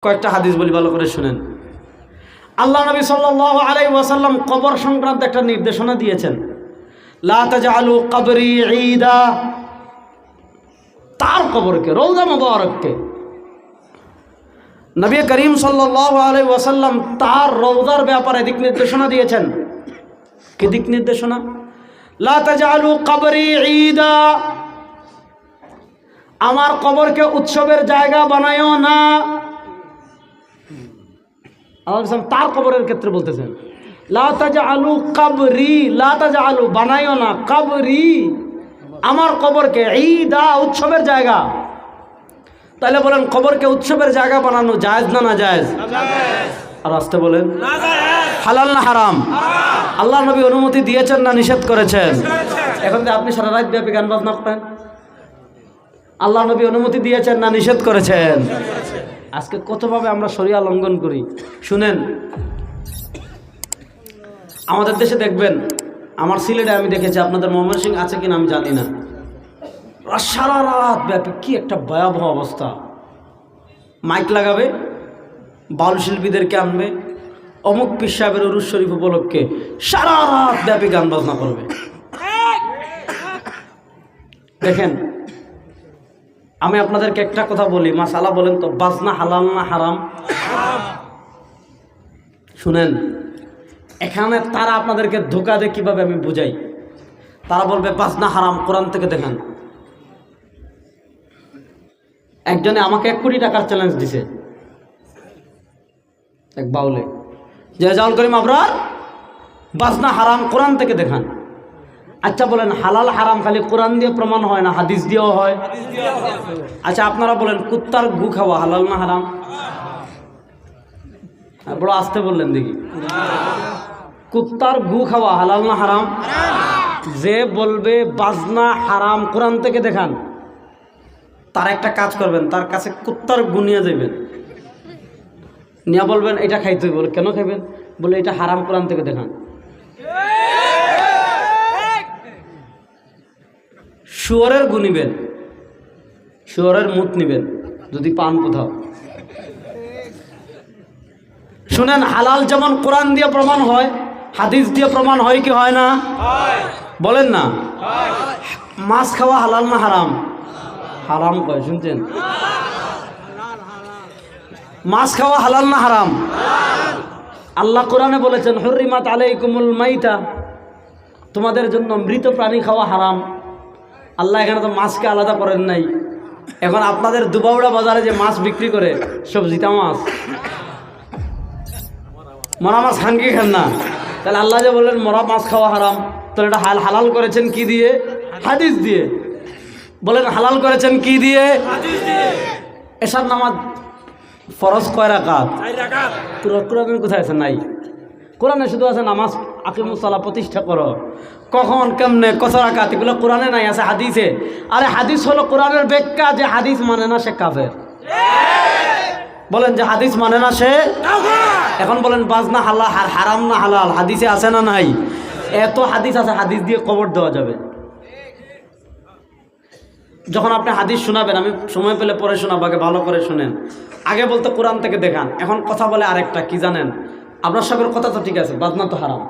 কয়েকটা হাদিস বলি, ভালো করে শুনেন। আল্লাহ নবী সাল্লাল্লাহু আলাইহি ওয়াসাল্লাম কবর সংক্রান্ত একটা নির্দেশনা দিয়েছেন, লা তাজআলু কবরি ঈদা, তার কবরকে, রওজা মুবারককে নবী করিম সাল্লাল্লাহু আলাইহি ওয়াসাল্লাম তার রওজার ব্যাপারে দিক নির্দেশনা দিয়েছেন। কি দিক নির্দেশনা? লা তাজআলু কবরি ঈদা, আমার কবরকে উৎসবের জায়গা বানায়ও না। তার কবরের ক্ষেত্রে বলতেছেন লা তাজআলু কবরি, লা তাজআলু বানায়ও না, কবরি আমার কবরকে ঈদা উৎসবের জায়গা। তাহলে বলেন কবরকে উৎসবের জায়গা বানানো জায়েজ না না জায়েজ? আর আসতে বলেন হালাল না হারাম? আল্লাহ নবী অনুমতি দিয়েছেন না নিষেধ করেছেন? এখন যে আপনি সারা রাত ব্যাপী গান বাজনা করেন, আল্লাহ নবী অনুমতি দিয়েছেন না নিষেধ করেছেন? আজকে কতভাবে আমরা শরিয়া লঙ্ঘন করি শুনেন। আমাদের দেশে দেখবেন, আমার সিলেটে আমি দেখেছি, আপনাদের ময়মনসিংহ আছে কিনা আমি জানি না, সারা রাত ব্যাপী কি একটা ভয়াবহ অবস্থা। মাইক লাগাবে, বাউল শিল্পীদেরকে আনবে, অমুক পীর সাহেবের উরুস শরীফ উপলক্ষে সারা রাত ব্যাপী গান বাজনা করবে। দেখেন, আমি আপনাদেরকে একটা কথা বলি, মাসালা বলেন তো, বাজনা হালাল না হারাম? শুনেন, এখানে তারা আপনাদেরকে ধোকা দেয় কিভাবে আমি বুঝাই। তারা বলবে বাজনা হারাম, কোরআন থেকে দেখান। একজনে আমাকে 1 কোটি টাকার চ্যালেঞ্জ দিছে, এক বাউলে, যে রেজাউল করিম আবরার বাজনা হারাম, কোরআন থেকে দেখান। আচ্ছা বলেন, হালাল হারাম খালি কোরআন দিয়ে প্রমাণ হয় না, হাদিস দিয়েও হয়? আচ্ছা আপনারা বলেন, কুত্তার গু খাওয়া হালাল না হারাম? বড় আসতে বললেন দেখি, কুত্তার গু খাওয়া হালাল না হারাম? যে বলবে বাজনা হারাম, কোরআন থেকে দেখান, তার একটা কাজ করবেন, তার কাছে কুত্তার গু নিয়ে যাবেন, নিয়ে বলবেন এটা খাইতে হবে। বলে কেন খাইবেন? বলে এটা হারাম, কোরআন থেকে দেখান। শুয়োরের গু নিবেন, শুয়োরের মুত নিবেন যদি পান কোথাও। শুনেন, হালাল যেমন কোরআন দিয়ে প্রমাণ হয়, হাদিস দিয়ে প্রমাণ হয় কি হয় না? বলেন না। মাছ খাওয়া হালাল না হারাম? হারাম কয়, শুনছেন? মাছ খাওয়া হালাল না হারাম? আল্লাহ কোরআনে বলেছেন হুররিমাত আলাইকুমুল মাইতা, তোমাদের জন্য মৃত প্রাণী খাওয়া হারাম। আল্লাহ এখানে তো মাছকে আলাদা করেন নাই। এখন আপনাদের দুবাউড়া বাজারে যে মাছ বিক্রি করে, সব জিতা মাছ, মরা মাছ খান কি খান না? তাহলে আল্লাহ যে বললেন মরা মাছ খাওয়া হারাম, তাহলে এটা হালাল করেছেন কি দিয়ে? হাদিস দিয়ে। বলেন হালাল করেছেন কি দিয়ে? এশার নামাজ ফরজ কয় রাকাত? 4 রাকাত। কোরআনে কোথায় আছে? নাই। কোরআনে শুধু আছে নামাজ আকিমুস সালাহ প্রতিষ্ঠা করো। কখন, কেমনে, কত রাকাত, এগুলো কোরআনে নাই, আছে হাদিসে। আরে হাদিস হলো কোরআনের ব্যাখ্যা। যে হাদিস মানে না সে কাফের। বলেন যে হাদিস মানে না সে কাফের। এখন বলেন বাজনা হালাল হারাম না হালাল? হাদিসে আছে না নাই? এত হাদিস আছে, হাদিস দিয়ে কবর দেওয়া যাবে। যখন আপনি হাদিস শোনাবেন, আমি সময় পেলে পরে শোনাবো, আগে ভালো করে শুনেন। আগে বলতে কোরআন থেকে দেখান, এখন কথা বলে আরেকটা কি জানেন? আপনার সবের কথা তো ঠিক আছে, বাজনা তো হারাম।